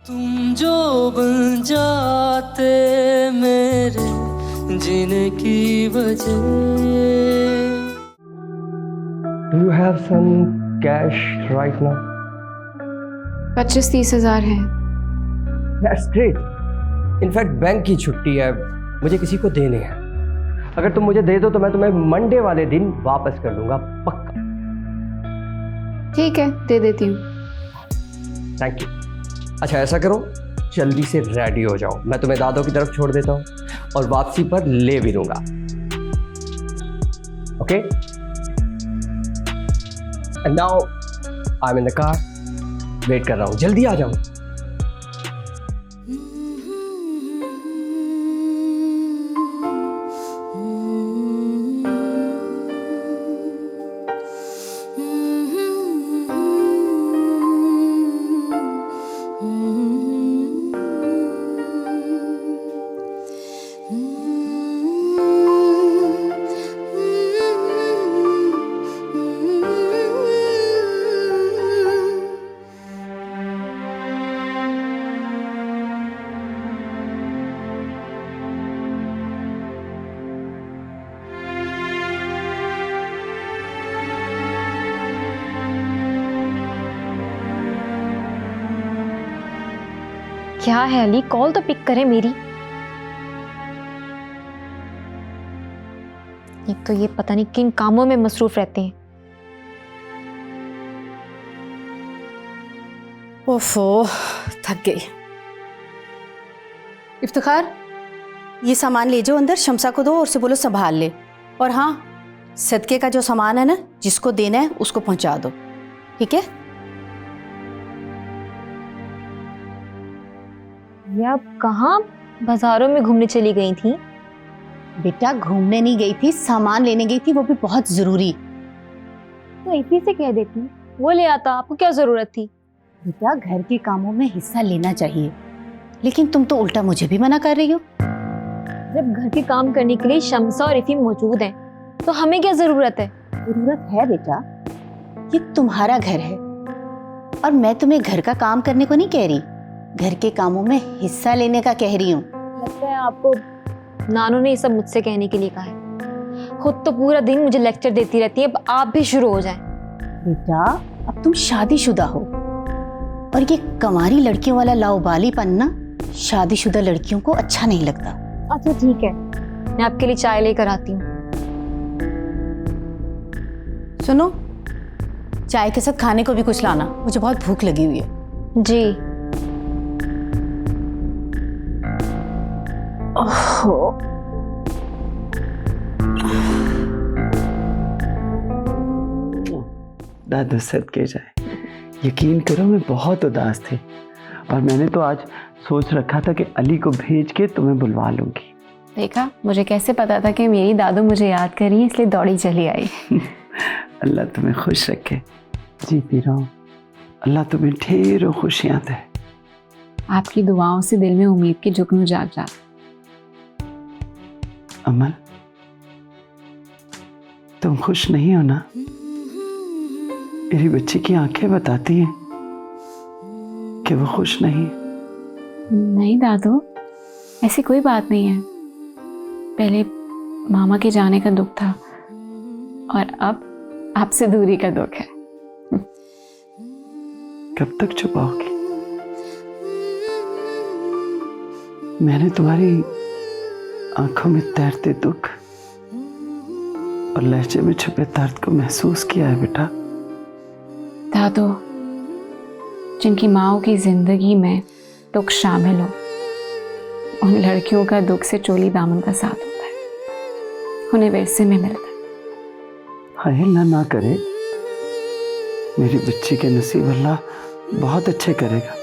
तुम जो बन जाते मेरे जीने की वजह। Do you have some cash right now? 25-30 हज़ार है। That's great. इनफैक्ट बैंक की छुट्टी है, मुझे किसी को देने हैं। अगर तुम मुझे दे दो तो मैं तुम्हें मंडे वाले दिन वापस कर दूंगा, पक्का। ठीक है, दे देती हूँ। Thank you. अच्छा ऐसा करो, जल्दी से रेडी हो जाओ, मैं तुम्हें दादों की तरफ छोड़ देता हूँ और वापसी पर ले भी दूंगा। Okay? And now I am in the car, wait कर रहा हूँ, जल्दी आ जाओ। क्या है अली, कॉल तो पिक करे मेरी। एक तो ये पता नहीं किन कामों में मसरूफ रहते हैं। ओफो, थक गई। इफ्तिखार, ये सामान ले जाओ अंदर, शमसा को दो और उसे बोलो संभाल ले। और हाँ, सदके का जो सामान है ना, जिसको देना है उसको पहुंचा दो, ठीक है? ये आप कहाँ बाजारों में घूमने चली गई थी? बेटा घूमने नहीं गई थी, सामान लेने गई थी, वो भी बहुत जरूरी। तो इसी से कह देती, वो ले आता, आपको क्या जरूरत थी? बेटा घर के कामों में हिस्सा लेना चाहिए, लेकिन तुम तो उल्टा मुझे भी मना कर रही हो। जब घर के काम करने के लिए शमसा और इफी मौजूद हैं, तो हमें क्या जरूरत है? जरूरत है बेटा, ये तुम्हारा घर है और मैं तुम्हें घर का काम करने को नहीं कह रही, घर के कामों में हिस्सा लेने का कह रही हूँ। लगता है आपको नानू ने ये सब मुझसे कहने के लिए कहा है। खुद तो पूरा दिन मुझे लेक्चर देती रहती है, अब आप भी शुरू हो जाएं। बेटा अब तुम शादीशुदा हो और ये कंवारी लड़कियों वाला लाउबालीपन ना शादीशुदा लड़कियों को अच्छा नहीं लगता। अच्छा ठीक है, मैं आपके लिए चाय लेकर आती हूँ। सुनो, चाय के साथ खाने को भी कुछ लाना, मुझे बहुत भूख लगी हुई है। जी। ओहो, दादू सदके जाए, यकीन करो मैं बहुत उदास थी और मैंने तो आज सोच रखा था कि अली को भेज के तुम्हें बुलवा लूंगी। देखा, मुझे कैसे पता था कि मेरी दादू मुझे याद कर रही है, इसलिए दौड़ी चली आई। अल्लाह तुम्हें खुश रखे, जीती रहो, अल्लाह तुम्हें ढेरों खुशियां दे। आपकी दुआओं से दिल में उम्मीद की जुगनू जाग जाती। अमल, तुम खुश नहीं हो ना? मेरी बच्ची की आंखें बताती हैं कि वो खुश नहीं। नहीं दादू, ऐसी कोई बात नहीं है। पहले मामा के जाने का दुख था और अब आपसे दूरी का दुख है। कब तक छुपाओगी? मैंने तुम्हारी आंखों में तैरते दुख और लहजे में छुपे दर्द को महसूस किया है बेटा। दादू, जिनकी माओ की जिंदगी में दुख शामिल हो, उन लड़कियों का दुख से चोली दामन का साथ होता है, उन्हें वैसे में मिलता है। हाय अल्लाह ना करे, मेरी बच्ची के नसीब अल्लाह बहुत अच्छे करेगा।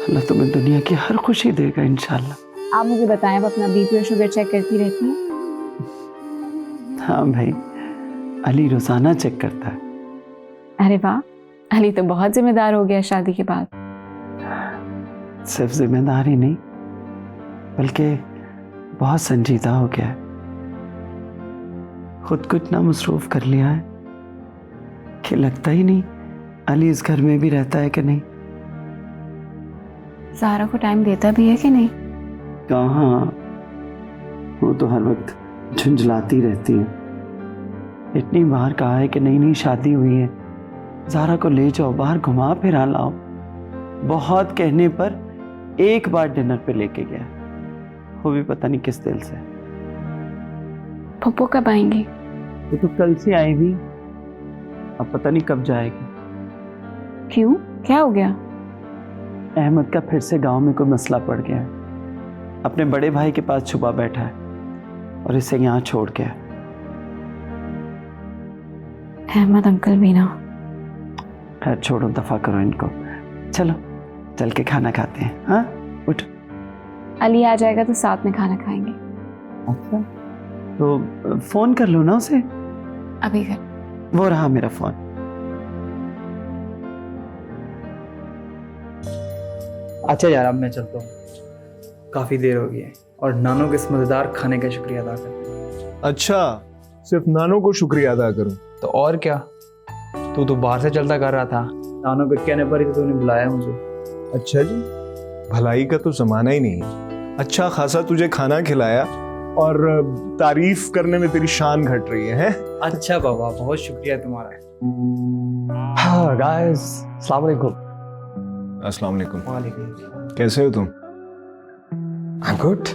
अल्लाह तुम्हें दुनिया की हर खुशी देगा इंशाल्लाह। आप मुझे बताएं, आप अपना बीपी और शुगर चेक करती रहती हैं? हाँ भाई, अली रोजाना चेक करता है। अरे वाह, अली तो बहुत जिम्मेदार हो गया शादी के बाद। सिर्फ जिम्मेदारी नहीं, बल्कि बहुत संजीदा हो गया है। खुद को इतना मसरूफ कर लिया है कि लगता ही नहीं अली इस घर में भी रहता है कि नहीं। ज़ारा को टाइम देता भी है कि नहीं? कहाँ, वो तो हर वक्त झुंझलाती रहती है। इतनी बार कहा है कि नई नई शादी हुई है, ज़ारा को ले जाओ, बाहर घुमा फिरा लाओ। बहुत कहने पर एक बार डिनर पे लेके गया, वो भी पता नहीं किस दिल से। पप्पू कब आएंगी? वो तो कल से आई भी, अब पता नहीं कब जाएगी। क्यों, क्या हो गया? अहमद का फिर से गांव में कोई मसला पड़ गया है, अपने बड़े भाई के पास छुपा बैठा है और इसे यहाँ छोड़ गया। अहमद अंकल भी ना। खैर छोड़ो, दफा करो इनको। चलो चल के खाना खाते हैं। हाँ उठ। अली आ जाएगा तो साथ में खाना खाएंगे। अच्छा, तो फोन कर लो ना उसे। अभी कर। वो रहा मेरा फोन। अच्छा यार, अब मैं चलता हूँ, काफ़ी देर हो गई है, और नानो के इस मज़ेदार खाने का शुक्रिया अदा करते। अच्छा, सिर्फ नानो को शुक्रिया अदा करूं? तो और क्या, तू तो बाहर से चलता कर रहा था, नानो के कहने पर ही तो तूने बुलाया मुझे। अच्छा जी, भलाई का तो जमाना ही नहीं है। अच्छा खासा तुझे खाना खिलाया और तारीफ करने में तेरी शान घट रही है? अच्छा बाबा, बहुत शुक्रिया तुम्हारा। हाँ गाइस, अस्सलाम वालेकुम। अस्सलाम वालेकुम। वालेकुम अस्सलाम। कैसे हो तुम? I'm good.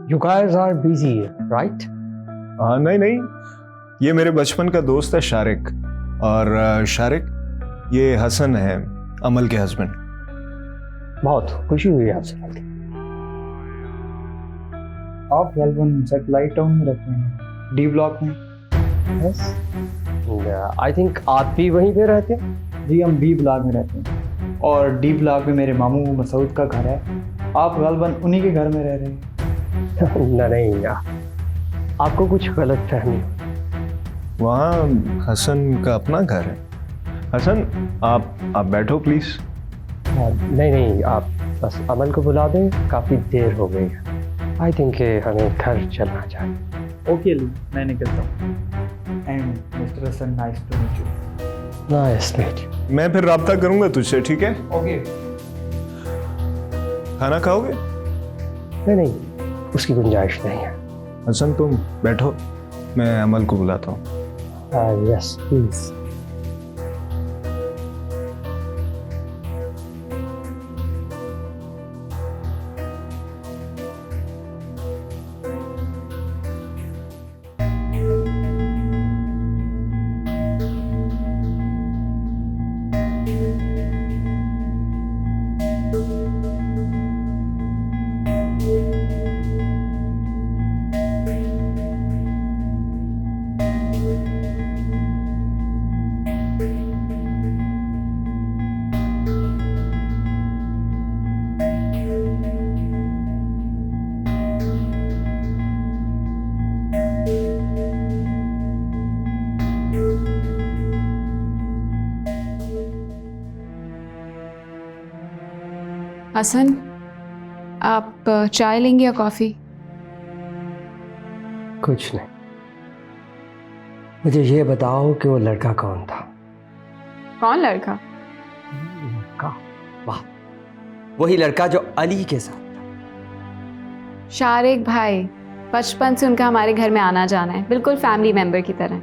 You guys are busy, right? हाँ, नहीं, ये मेरे बचपन का दोस्त है शारिक, और शारिक ये हसन है, अमल के हस्बैंड। बहुत खुशी हुई आपसे। आप मेलबर्न सैटेलाइट टाउन में रहते हैं, डी ब्लॉक में? यस। आई थिंक आप भी वहीं पे रहते हैं? जी, हम बी ब्लॉक में रहते हैं, और डी ब्लॉक में मेरे मामू मसूद का घर है। आप गलबन उन्हीं के घर में रह रहे हैं? नहीं, आपको कुछ गलत फहमी। वहाँ हसन का अपना घर है। हसन, आप बैठो प्लीज। नहीं, आप बस अमल को बुला दें, काफ़ी देर हो गई है। आई थिंक हमें घर चलना चाहिए। ओके ली, मैं निकलता हूँ। And mister Hasan, nice to meet you. Nice meet you. मैं फिर राब्ता करूंगा तुझसे, ठीक है? ओके। खाना खाओगे? नहीं, उसकी गुंजाइश नहीं है। हसन तुम बैठो, मैं अमल को बुलाता हूँ। Yes please. हसन, आप चाय लेंगे या कॉफ़ी? कुछ नहीं, मुझे ये बताओ कि वो लड़का कौन था? कौन लड़का? लड़का? वाह, वही लड़का जो अली के साथ था। शारिक भाई, बचपन से उनका हमारे घर में आना जाना है, बिल्कुल फैमिली मेंबर की तरह।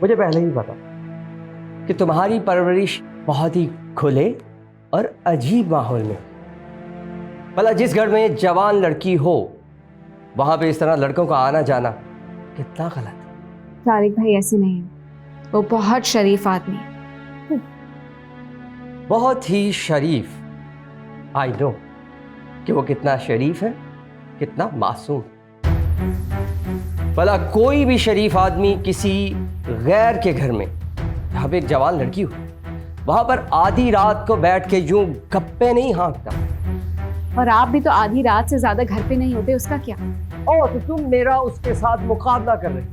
मुझे पहले ही पता कि तुम्हारी परवरिश बहुत ही खुले और अजीब माहौल में। भला जिस घर में जवान लड़की हो, वहां पे इस तरह लड़कों का आना जाना कितना गलत है। शारिक भाई ऐसे नहीं है, वो बहुत शरीफ आदमी है। बहुत ही शरीफ। आई नो कि वो कितना शरीफ है, कितना मासूम। भला कोई भी शरीफ आदमी किसी गैर के घर में, जहां पे एक जवान लड़की हो, वहां पर आधी रात को बैठ के यूं गप्पे नहीं हाँकता। और आप भी तो आधी रात से ज्यादा घर पे नहीं होते, उसका क्या? ओ, तो तुम मेरा उसके साथ मुकाबला कर रहे हो।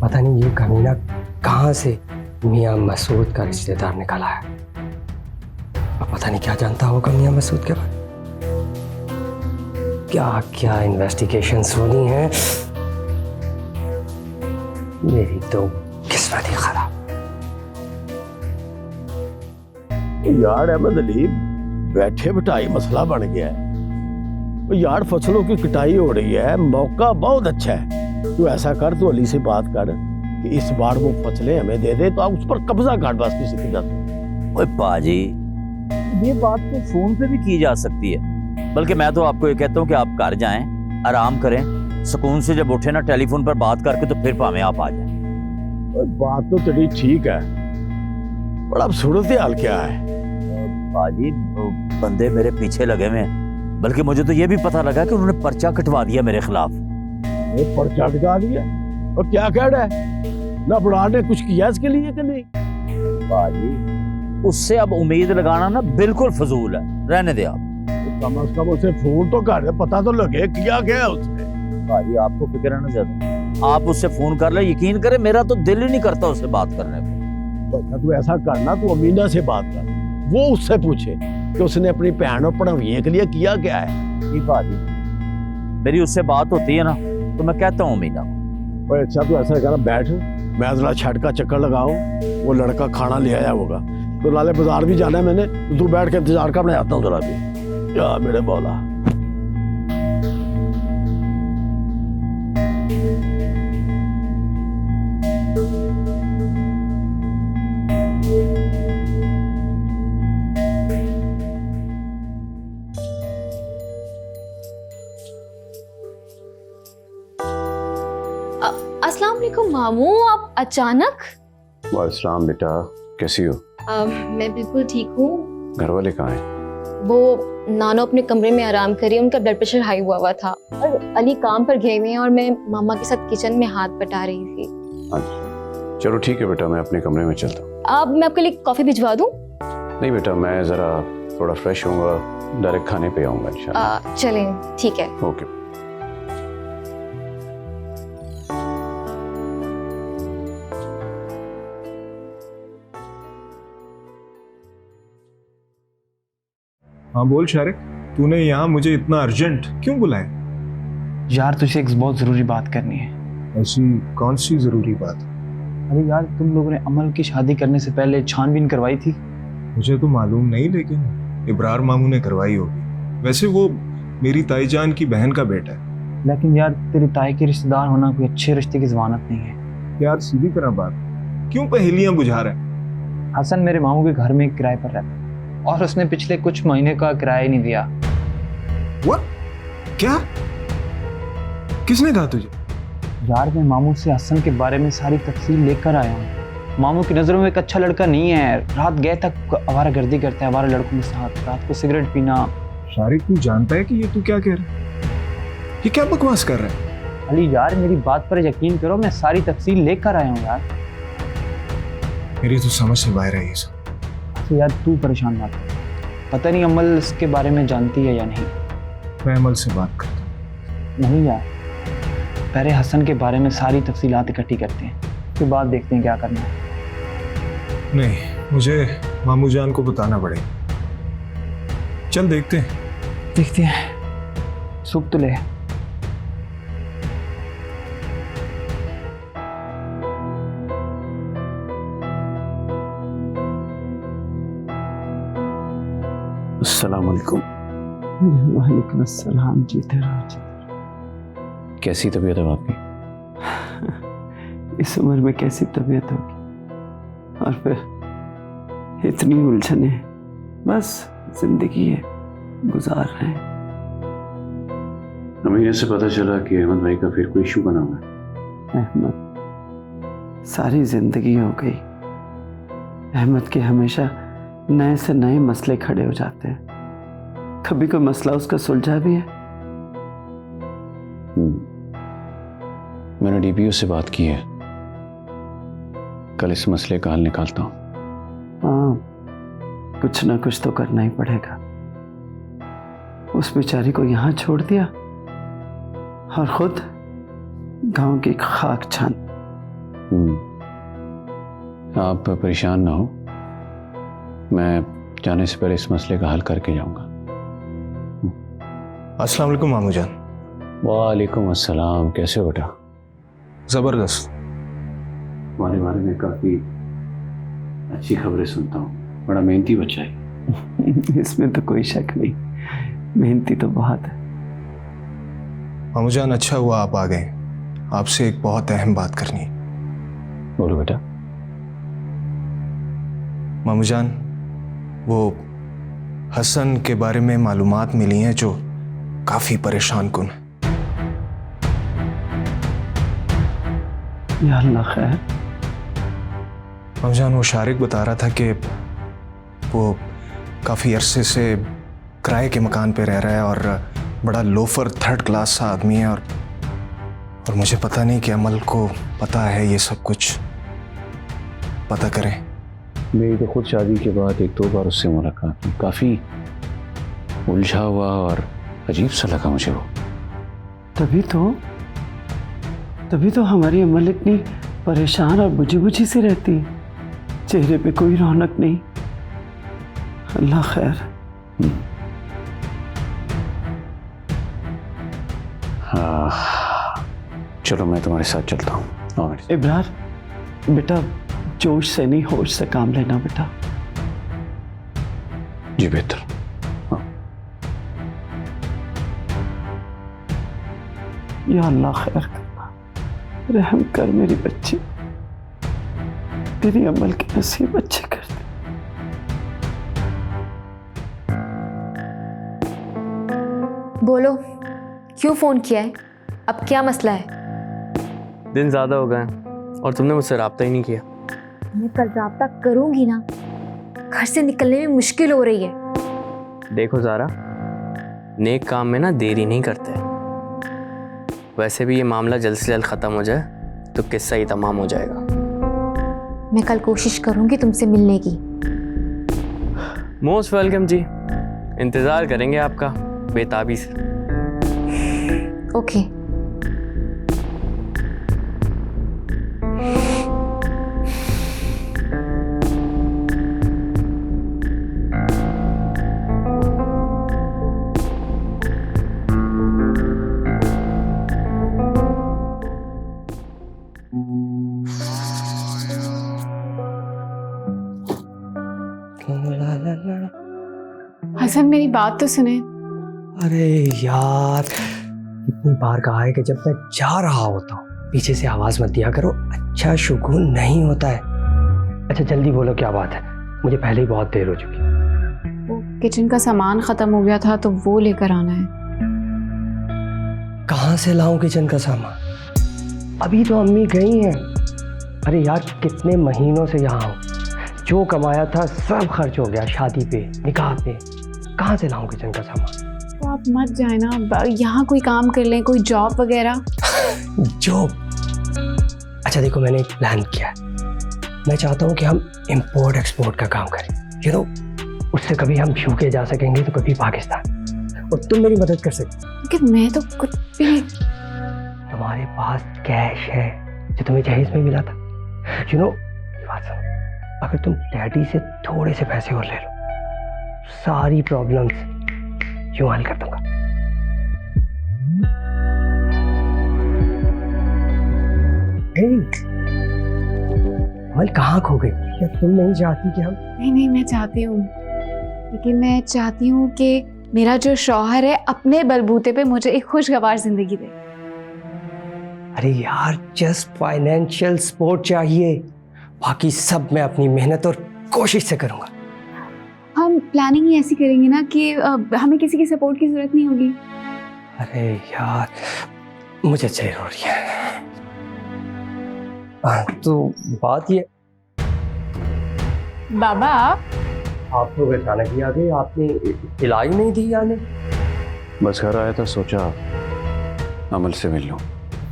पता नहीं ये कमीना कहां से मियां मसूद का रिश्तेदार निकला है। और पता नहीं क्या जानता होगा मियां मसूद के बारे में। क्या क्या इन्वेस्टिगेशंस होनी है। मेरी तो किस्मत ही खराब। यार अहमद अली, बैठे बिठाई मसला बन गया है। यार फसलों की कटाई हो रही है, मौका बहुत अच्छा है। तू ऐसा कर, तू अली से बात कर कि इस बार वो फसलें हमें दे दे, तो आप उस पर कब्जा कर बस किसी की जाती। ओए पाजी, ये बात तो फोन पे भी की जा सकती है। बल्कि मैं तो आपको ये कहता हूँ कि आप घर जाएं, आराम करें, सुकून से जब उठे ना टेलीफोन पर बात करके, तो फिर भावें आप आ जाएं। बात तो तेरी ठीक है, बड़ा अब सूरत हाल क्या है? पाजी, बंदे मेरे पीछे लगे हुए हैं। बल्कि मुझे तो ये भी पता लगा कि उन्होंने पर्चा कटवा दिया मेरे खिलाफ। ये पर्चा कटवा दिया? और क्या कह रहा है? ना बुढ़ान ने कुछ किया इसके लिए कि नहीं? पाजी, उससे अब उम्मीद लगाना ना बिल्कुल फजूल है, रहने दे आप। कम से कम उसे फोन तो कर, पता तो लगे क्या क्या है उसने। पाजी, आपको फिक्र है ना ज्यादा, आप उससे फोन कर ले। यकीन करे, मेरा तो दिल ही नहीं करता उससे बात करने को। तू ऐसा करना, तू अमीना से बात कर, वो उससे पूछे कि उसने अपनी भैन और पढ़ाइए के लिए किया क्या है। जी पाजी, मेरी उससे बात होती है ना, तो मैं कहता हूँ अमीना को। अच्छा तू ऐसा कर, बैठ, मैं जरा छठ का चक्कर लगाऊं, वो लड़का खाना ले आया होगा। तो लाले बाजार भी जाना है मैंने, तो तू बैठ के इंतजार कर, मैं आता हूँ जरा भी। या मेरे मौला। अस्सलाम वालेकुम मामू, आप अचानक? वालेकुम बेटा, कैसी हो? मैं बिल्कुल ठीक हूँ। घर वाले कहाँ हैं? वो नानो अपने कमरे में आराम कर रही है, उनका ब्लड प्रेशर हाई हुआ था, और अली काम पर गए हुए हैं, और मैं मामा के साथ किचन में हाथ बटा रही थी। अच्छा चलो ठीक है बेटा, मैं अपने कमरे में चलता हूँ। अब मैं आपके लिए कॉफी भिजवा दूँ? नहीं बेटा, मैं ज़रा थोड़ा फ्रेश होऊंगा, डायरेक्ट खाने पे आऊँगा इंशाल्लाह। चलें, ठीक है। ओके। हाँ बोल शारिक, तूने यहाँ मुझे इतना अर्जेंट क्यों बुलाया? यार तुझसे एक बहुत ज़रूरी बात करनी है। ऐसी कौन सी ज़रूरी बात? अरे यार, तुम लोगों ने अमल की शादी करने से पहले छानबीन करवाई थी। मुझे तो मालूम नहीं, लेकिन इब्रार मामू ने करवाई होगी। वैसे वो मेरी ताईजान की बहन का बेटा है। लेकिन यार, तेरी ताई के रिश्तेदार होना कोई अच्छे रिश्ते की ज़मानत नहीं है। यार सीधी तरह बात, क्यों पहेलियां बुझा रहा है? हसन मेरे मामू के घर में किराए पर रहता है, और उसने पिछले कुछ महीने का किराया नहीं दिया। What? क्या? किसने कहा तुझे? यार मैं मामू से हसन के बारे में सारी तफसील लेकर आया हूँ। मामू की नज़रों में एक अच्छा लड़का नहीं है। रात गए तक आवारागर्दी करता है, आवारा लड़कों के साथ, रात को सिगरेट पीना। शारिक, तू जानता है कि ये तू क्या कह रहा है? ये क्या बकवास कर रहा है? अली यार, मेरी बात पर यकीन करो, मैं सारी तफसील लेकर आया हूँ यार। मेरी तो समझ से बाहर है ये सब। तो यार तू परेशान मत हो। पता नहीं अमल इसके बारे में जानती है या नहीं। मैं अमल से बात करता हूँ। नहीं यार, पहले हसन के बारे में सारी तफसीलात इकट्ठी करते हैं, उसके बाद देखते हैं क्या करना है। नहीं, मुझे मामू जान को बताना पड़ेगा। चल देखते हैं। सुख तो ले। अस्सलाम वालेकुम। वालेकुम अस्सलाम। जीते रहो। कैसी तबीयत है आपकी? इस उम्र में कैसी तबीयत होगी, और फिर इतनी उलझने। बस जिंदगी है, गुजार रहे हैं। अमीना से पता चला कि अहमद भाई का फिर कोई इशू बना हुआ है। अहमद, सारी जिंदगी हो गई। अहमद के हमेशा नए से नए मसले खड़े हो जाते हैं। कभी कोई मसला उसका सुलझा भी है? मैंने डीपीओ से बात की है, कल इस मसले का हल निकालता हूँ। हाँ, कुछ ना कुछ तो करना ही पड़ेगा। उस बेचारी को यहाँ छोड़ दिया और खुद गांव की खाक छान। आप परेशान ना हो, मैं जाने से पहले इस मसले का हल करके जाऊंगा। अस्सलाम वालेकुम मामू जान। वालेकुम अस्सलाम। कैसे हो बेटा? जबरदस्त। तुम्हारे बारे में काफ़ी अच्छी खबरें सुनता हूँ। बड़ा मेहनती बच्चा है। इसमें तो कोई शक नहीं, मेहनती तो बहुत है। मामूजान, अच्छा हुआ आप आ गए। आपसे एक बहुत अहम बात करनी है। बोलो बेटा। मामूजान, वो हसन के बारे में मालूमात मिली हैं जो काफी परेशान कुन है। या अल्लाह खैर। मामूजान, वो शारिक बता रहा था कि वो काफी अरसे से किराए के मकान पे रह रहा है और बड़ा लोफर थर्ड क्लास सा आदमी है, और मुझे पता नहीं कि अमल को पता है ये सब कुछ। पता करें। मेरी तो खुद शादी के बाद 1-2 बार उससे मुलाकात हुई। काफ़ी उलझा हुआ और अजीब सा लगा मुझे वो। तभी तो हमारी अमल इतनी परेशान और बुझी बुझी से रहती है, चेहरे पे कोई रौनक नहीं। अल्लाह खैर। हाँ, चलो मैं तुम्हारे साथ चलता हूँ। इब्रार बेटा, जोश से नहीं होश से काम लेना बेटा। जी बेहतर। हाँ। या अल्लाह खैर करना, रहम कर मेरी बच्ची, तेरी अमल के नसीब अच्छे कर दे। बोलो, क्यों फोन किया है? अब क्या मसला है? दिन ज़्यादा हो गए और तुमने मुझसे रब्ता ही नहीं किया। मैं कल राब्ता करूंगी ना, घर से निकलने में मुश्किल हो रही है। देखो ज़ारा, नेक काम में ना देरी नहीं करते। वैसे भी ये मामला जल्द से जल्द ख़त्म हो जाए तो किस्सा ही तमाम हो जाएगा। मैं कल कोशिश करूंगी तुमसे मिलने की। मोस्ट वेलकम जी, इंतज़ार करेंगे आपका बेताबी से। ओके। हसन, मेरी बात तो सुने। अरे यार, इतनी बार कहा है कि जब मैं जा रहा होता हूँ पीछे से आवाज मत दिया करो, अच्छा सुकून नहीं होता है। अच्छा जल्दी बोलो, क्या बात है? मुझे पहले ही बहुत देर हो चुकी। वो किचन का सामान खत्म हो गया था तो वो लेकर आना है। कहाँ से लाऊं किचन का सामान? अभी तो अम्मी गई हैं। अरे यार, कितने महीनों से यहाँ हूँ, जो कमाया था सब खर्च हो गया शादी पे, निकाह पे। कहाँ से लाऊं किचन का सामान? तो आप मत जाए ना, यहाँ कोई काम कर लें, कोई जॉब वगैरह। जॉब? अच्छा देखो, मैंने एक प्लान किया है। मैं चाहता हूँ कि हम इंपोर्ट एक्सपोर्ट का काम करें। यू नो, उससे कभी हम यूके जा सकेंगे तो कभी पाकिस्तान, और तुम मेरी मदद कर सकते। लेकिन मैं तो कुछ भी नहीं। तुम्हारे पास कैश है जो तुम्हें जहेज में मिला था। यू नो, बात सुनो, अगर तुम डैडी से थोड़े से पैसे और ले लो, सारी प्रॉब्लम्स यूं हल कर दूंगा। अमल कहाँ खो गई? क्या तुम नहीं चाहती कि हम? नहीं, मैं चाहती हूँ, लेकिन मैं चाहती हूँ कि मेरा जो शौहर है अपने बलबूते पे मुझे एक खुशगवार जिंदगी दे। अरे यार, जस्ट फाइनेंशियल सपोर्ट चाहिए, बाकी सब मैं अपनी मेहनत और कोशिश से करूंगा। हम प्लानिंग ही ऐसी करेंगे ना कि हमें किसी की सपोर्ट की जरूरत नहीं होगी। अरे यार, मुझे देर हो रही है। तो बात ये, बाबा आप लोग अचानक ही आ गए, आपने इलाई नहीं दी आने? बस घर आया था, सोचा अमल से मिल लूं।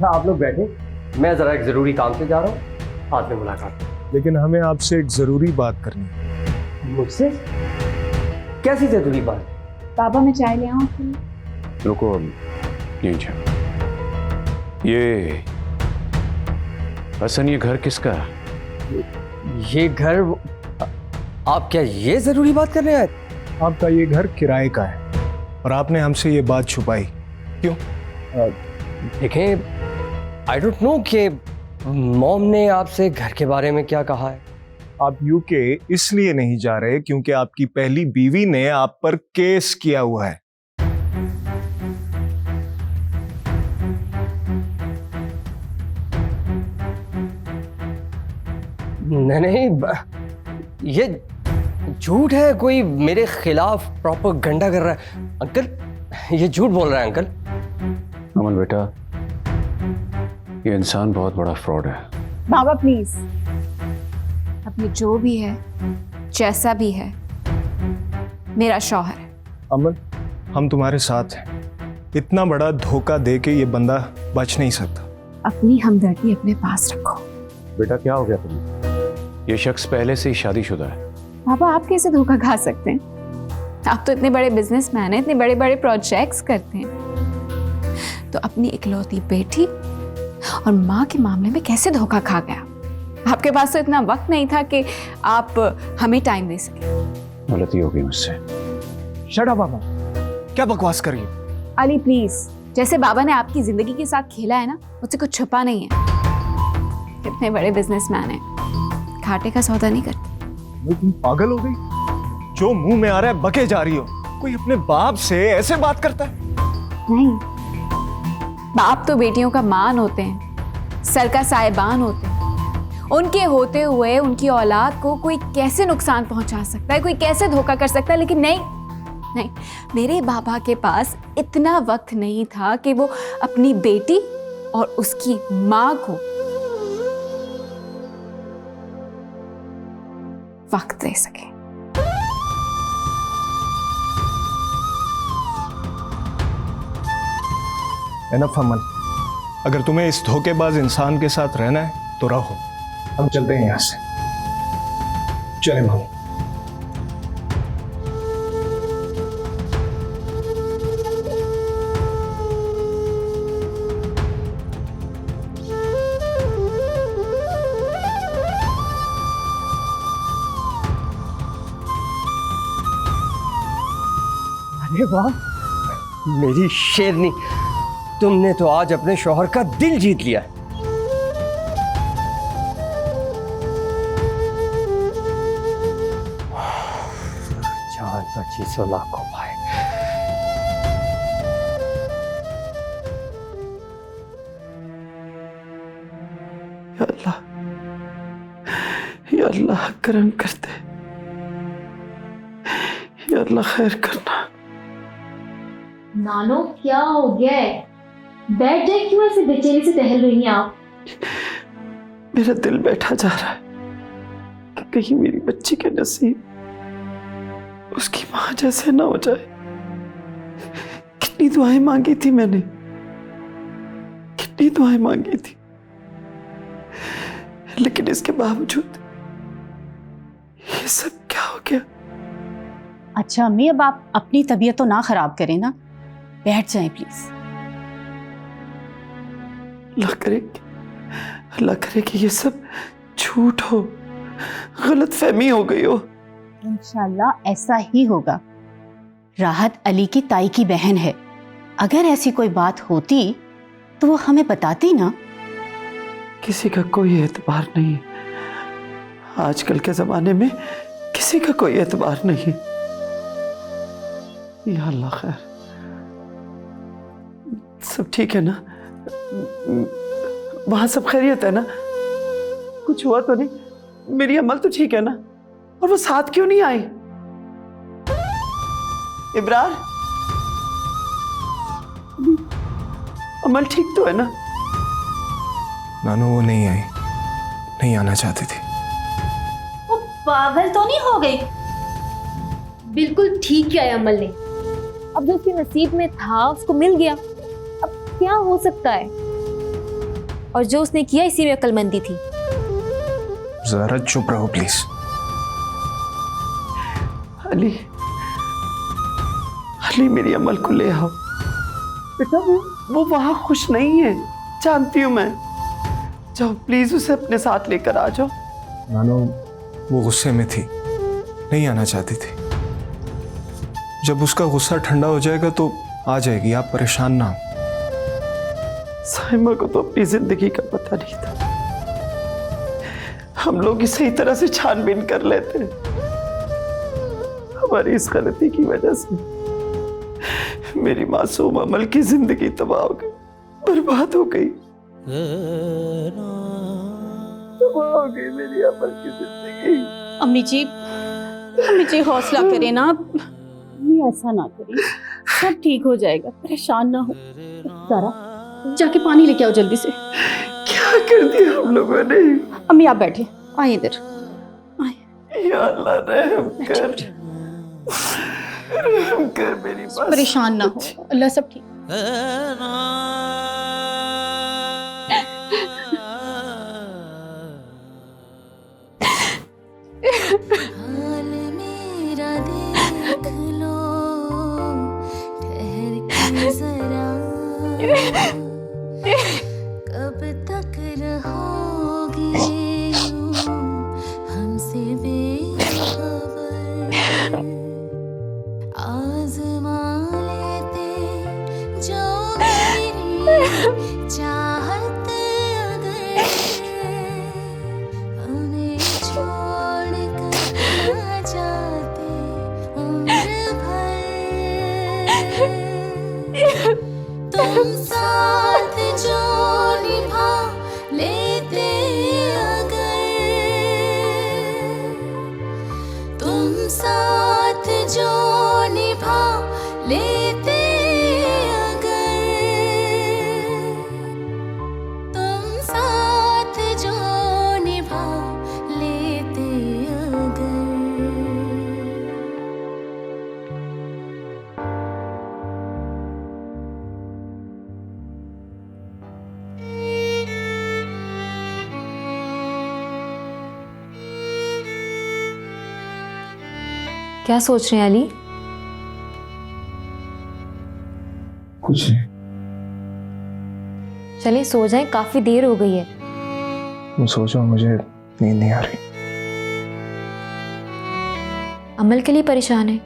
आप लोग बैठे, मैं जरा एक जरूरी काम से जा रहा हूँ, बाद में मुलाकात। लेकिन हमें आपसे एक जरूरी बात करनी है। मुझसे? कैसी जरूरी बात? बाबा मैं चाय ले आऊं? रुको, यहीं जा। ये हसन, ये घर किसका है? ये घर? आप क्या ये जरूरी बात कर रहे हैं? आपका ये घर किराए का है और आपने हमसे ये बात छुपाई क्यों? देखें, आई डोंट नो कि मॉम ने आपसे घर के बारे में क्या कहा है? आप यूके इसलिए नहीं जा रहे क्योंकि आपकी पहली बीवी ने आप पर केस किया हुआ है। नहीं, ये झूठ है। कोई मेरे खिलाफ प्रोपेगेंडा कर रहा है। अंकल, ये झूठ बोल रहा है अंकल। अमल बेटा, ये इंसान बहुत बड़ा फ्रॉड है। बाबा प्लीज, अपनी जो भी है, जैसा भी है, मेरा शौहर है। अमल, हम तुम्हारे साथ हैं। इतना बड़ा धोखा दे के ये बंदा बच नहीं सकता। अपनी हमदर्दी अपने पास रखो। बेटा क्या हो गया तुम्हें? ये शख्स पहले से ही शादीशुदा है। बाबा आप कैसे धोखा खा सकते हैं? आप तो इतने बड़े बिजनेसमैन हैं, इतने बड़े बड़े प्रोजेक्ट्स करते हैं, तो अपनी इकलौती बेटी और माँ के मामले में कैसे धोखा खा गया? आपके पास तो इतना वक्त नहीं था कि आप हमें टाइम दे सके। गलती हो गई मुझसे। शट अप बाबा, क्या बकवास कर रही हो? अली प्लीज, जैसे बाबा ने आपकी जिंदगी के साथ खेला है ना, मुझसे कुछ छुपा नहीं है। कितने बड़े बिजनेसमैन हैं, घाटे का सौदा नहीं करते। तुम पागल हो गई? जो मुंह में आ रहा है बके जा रही हो। कोई अपने बाप से ऐसे बात करता है? नहीं, बाप तो बेटियों का मान होते हैं, सर का साहिबान होते हैं। उनके होते हुए उनकी औलाद को कोई कैसे नुकसान पहुंचा सकता है, कोई कैसे धोखा कर सकता है? लेकिन नहीं नहीं, मेरे बाबा के पास इतना वक्त नहीं था कि वो अपनी बेटी और उसकी माँ को वक्त दे सके। एनफ अमल, अगर तुम्हें इस धोखेबाज इंसान के साथ रहना है तो रहो। हम चलते हैं यहां से। चले मामू। अरे वाह, मेरी शेरनी, तुमने तो आज अपने शौहर का दिल जीत लिया है। जान बची सो लाखों भाई। या अल्लाह, या अल्लाह करम करते, या अल्लाह खैर करना। नानो क्या हो गया है? बैठ जाए, क्यों ऐसे बेचैनी से टहल रही हैं आप? मेरा दिल बैठा जा रहा है कि कहीं मेरी बच्ची के नसीब उसकी मां जैसे ना हो जाए। कितनी दुआएं मांगी थी मैंने, कितनी दुआएं मांगी थी, लेकिन इसके बावजूद ये सब क्या हो गया? अच्छा अम्मी, अब आप अपनी तबीयत तो ना खराब करें ना, बैठ जाएं प्लीज। अल्लाह करे कि ये सब झूठ हो, गलत फहमी हो गई हो। इंशाल्लाह ऐसा ही होगा। राहत अली की ताई की बहन है, अगर ऐसी कोई बात होती तो वो हमें बताती ना। किसी का कोई एतबार नहीं, आजकल के जमाने में किसी का कोई एतबार नहीं। या अल्लाह खैर, सब ठीक है ना? वहां सब खैरियत है ना? कुछ हुआ तो नहीं? मेरी अमल तो ठीक है ना? और वो साथ क्यों नहीं आई? इब्रार, अमल ठीक तो है ना? नानू वो नहीं आई, नहीं आना चाहती थी। वो पागल तो नहीं हो गई? बिल्कुल ठीक किया है अमल ने। अब जो उसके नसीब में था उसको मिल गया, अब क्या हो सकता है? और जो उसने किया इसी में अक्लमंदी थी। जरा चुप रहो प्लीज। अली, अली मेरी अमल को ले आओ बेटा। वो वहां खुश नहीं है, जानती हूं मैं। जाओ प्लीज, उसे अपने साथ लेकर आ जाओ। नानो वो गुस्से में थी, नहीं आना चाहती थी। जब उसका गुस्सा ठंडा हो जाएगा तो आ जाएगी, आप परेशान ना हो। साइमा को तो अपनी जिंदगी का पता नहीं था, हम लोग इसे सही तरह से छानबीन कर लेते। हमारी इस गलती की वजह से मेरी मासूम अमल की जिंदगी तबाह हो गई, बर्बाद हो गई। तबाह हो गई मेरी अमल की जिंदगी। अम्मी जी हौसला करें ना, अम्मी ऐसा ना करें, सब ठीक हो जाएगा, परेशान ना हो। सारा जाके पानी लेके आओ जल्दी से। क्या कर दिया हम लोगों ने? अम्मी आप बैठे, आए इधर आए। या अल्लाह रहम कर मेरी बात। परेशान ना हो, अल्लाह सब ठीक। हाल मेरा देख लो, ठहर के जरा, कब तक रहोगे यूं हमसे बेखबर। आज़मा लेते जो मेरी चाहत, अगर हमें छोड़ कर ना जाते उम्र भर। तुम साथ जो निभा लेते, अगर तुम साथ जो निभा लेते, अगर तुम साथ जो निभा लेते, अगर। क्या सोच रहे हैं अली? कुछ नहीं। चलिए सो जाएं, काफी देर हो गई है। तुम सोचो, मुझे नींद नहीं आ रही। अमल के लिए परेशान है?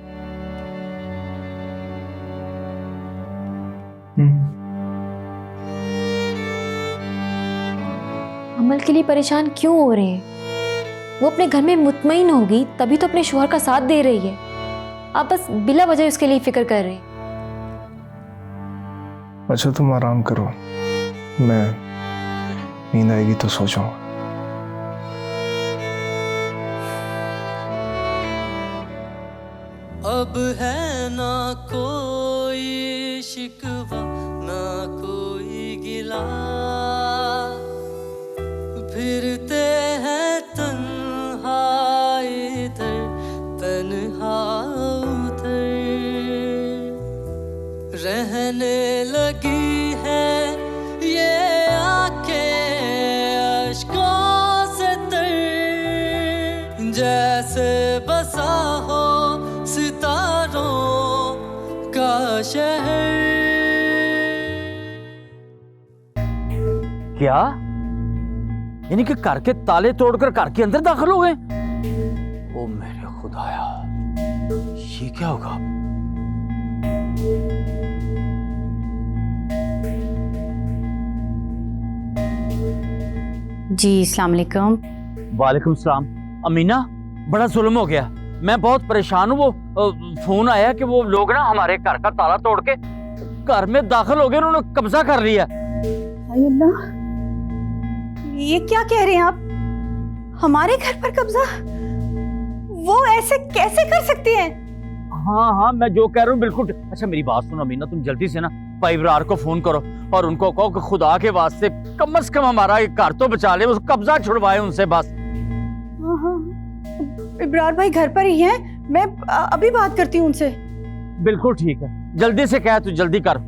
अमल के लिए परेशान क्यों हो रहे हैं? वो अपने घर में मुतमईन होगी तभी तो अपने शोहर का साथ दे रही है। आप बस बिला वजह उसके लिए फिक्र कर रहे हैं। अच्छा तुम आराम करो, मैं नींद आएगी तो सो जाऊंगा। अब है ना कोई शिकवा ना कोई गिला, फिरते हैं तन्हा इधर तन्हा उधर, रहने लगी है ये आंखें अश्कों से तर, जैसे बसा हो सितारों का शहर। क्या यानी कि घर के ताले तोड़कर घर के अंदर दाखिल हो गए? ओ मेरे खुदाया, ये क्या होगा? जी अस्सलाम वालेकुम। वालेकुम सलाम। अमीना, बड़ा जुल्म हो गया, मैं बहुत परेशान हूँ। वो फोन आया कि वो लोग ना हमारे घर का ताला तोड़ के घर में दाखिल हो गए, उन्होंने कब्जा कर लिया। हाय अल्लाह, ये क्या कह रहे हैं आप? हमारे घर पर कब्जा? वो ऐसे कैसे कर सकती हैं? हाँ, मैं जो कह रहा हूँ बिल्कुल। अच्छा मेरी बात सुनो अमीना, तुम जल्दी से ना भाई इब्रार को फोन करो और उनको कहो कि खुदा के वास्ते कम से कम हमारा एक घर तो बचा ले, उसको कब्जा छुड़वाए उनसे बस। हाँ, इब्रार भाई घर पर ही हैं, मैं अभी बात करती हूँ उनसे। बिल्कुल ठीक है, जल्दी से कह, तू जल्दी कर।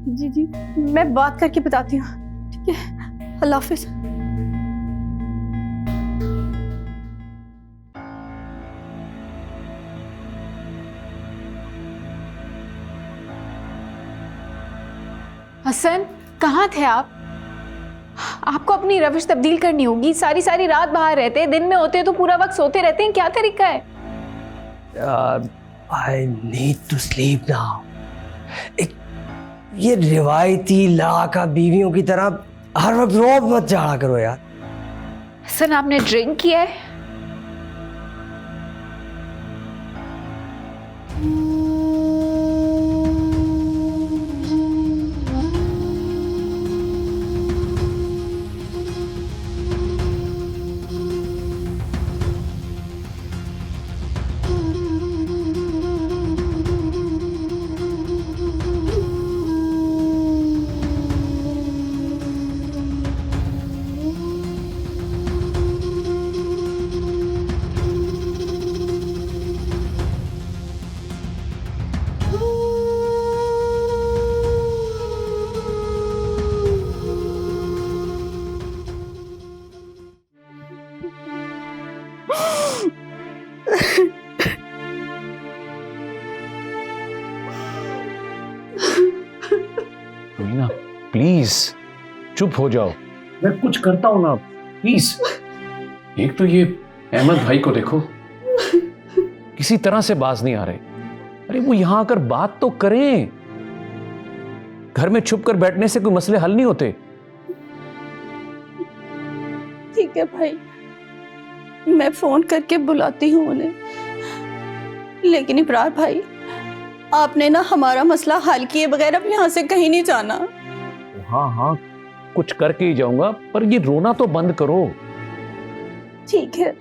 जी, मैं बात करके बताती हूँ। ठीक है, अल्लाह हाफिज। हसन, कहाँ थे आप? आपको अपनी रविश तब्दील करनी होगी। सारी सारी रात बाहर रहते हैं, दिन में होते हैं तो पूरा वक्त सोते रहते हैं। क्या तरीका है? I need to sleep now. ये रिवायती लड़ाका बीवियों की तरह हर वक्त रौब मत झाड़ा करो यार। हसन, आपने ड्रिंक किया है? मीना प्लीज चुप हो जाओ, मैं कुछ करता हूं ना, प्लीज। एक तो ये अहमद भाई को देखो, किसी तरह से बाज नहीं आ रहे। अरे वो यहां आकर बात तो करें, घर में छुप कर बैठने से कोई मसले हल नहीं होते। ठीक है भाई, मैं फोन करके बुलाती हूँ उन्हें, लेकिन इब्रार भाई आपने ना हमारा मसला हल किए बगैर अब यहाँ से कहीं नहीं जाना। हाँ हाँ कुछ करके ही जाऊंगा, पर ये रोना तो बंद करो। ठीक है,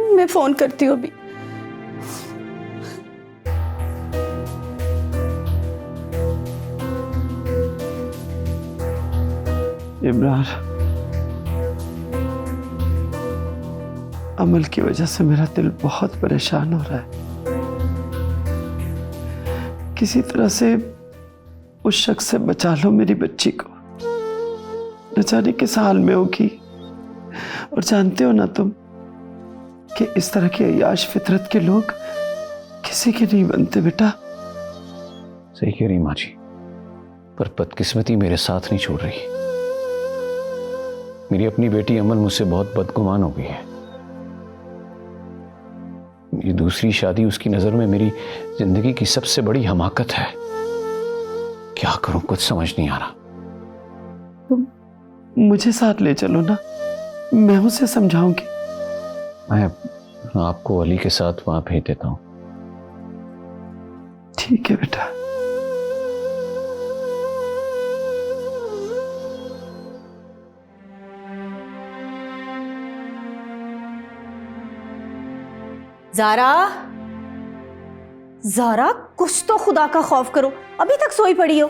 मैं फोन करती हूँ अभी। इब्रार, अमल की वजह से मेरा दिल बहुत परेशान हो रहा है। किसी तरह से उस शख्स से बचा लो मेरी बच्ची को, न जाने किस हाल में होगी। और जानते हो ना तुम कि इस तरह के अय्याश फितरत के लोग किसी के नहीं बनते बेटा। सही कह रही माँ जी, पर बदकिस्मती मेरे साथ नहीं छोड़ रही। मेरी अपनी बेटी अमल मुझसे बहुत बदगुमान हो गई है। मेरी दूसरी शादी उसकी नजर में मेरी जिंदगी की सबसे बड़ी हमाकत है। क्या करूं, कुछ समझ नहीं आ रहा। तुम मुझे साथ ले चलो ना, मैं उसे समझाऊंगी। मैं आपको अली के साथ वहां भेज देता हूं। ठीक है बेटा। ज़ारा, ज़ारा कुछ तो खुदा का खौफ करो, अभी तक सोई पड़ी हो।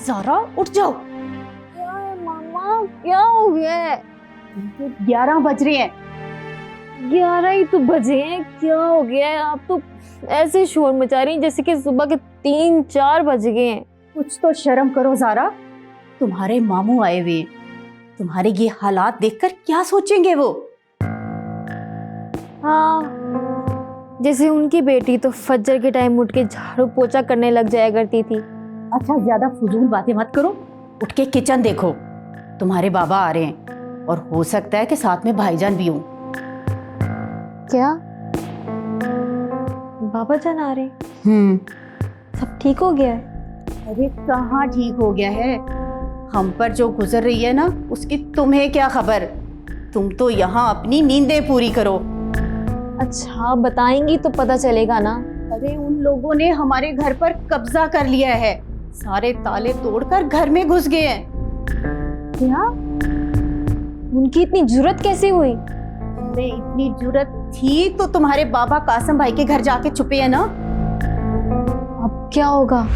ज़ारा उठ जाओ। क्या है मामा, क्या हो गया है? 11 बज रहे हैं। 11 ही तो बजे हैं, क्या हो गया है? आप तो ऐसे शोर मचा रही हैं जैसे कि सुबह के 3-4 बज गए हैं। कुछ तो शर्म करो ज़ारा, तुम्हारे मामू आए हुए हैं, तुम्हारे ये हालात देखकर क्या सोचेंगे वो? हाँ, जैसे उनकी बेटी तो फज्र के टाइम उठ के झाड़ू पोछा करने लग जाया करती थी। अच्छा ज्यादा फजूल बातें मत करो, उठ के किचन देखो, तुम्हारे बाबा आ रहे हैं और हो सकता है कि साथ में भाईजान भी हों। क्या बाबा जान आ रहे? सब ठीक हो गया है? अरे कहाँ ठीक हो गया है, हम पर जो गुजर रही है ना उसकी तुम्हें क्या खबर। तुम तो यहाँ अपनी नींदें पूरी करो। अच्छा बताएंगी तो पता चलेगा ना। अरे उन लोगों ने हमारे घर पर कब्जा कर लिया है, सारे ताले तोड़कर घर में घुस गए हैं। क्या? उनकी इतनी जुर्रत कैसे हुई? अरे इतनी जुर्रत थी तो तुम्हारे बाबा कासम भाई के घर जाके छुपे हैं ना। अब क्या होगा?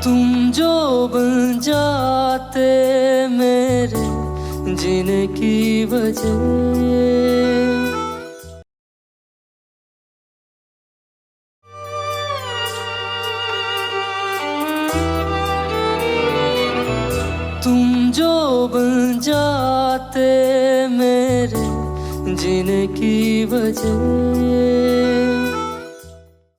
तुम जो बन जाते मेरे जीने की वजह, तुम जो बन जाते मेरे जीने की वजह,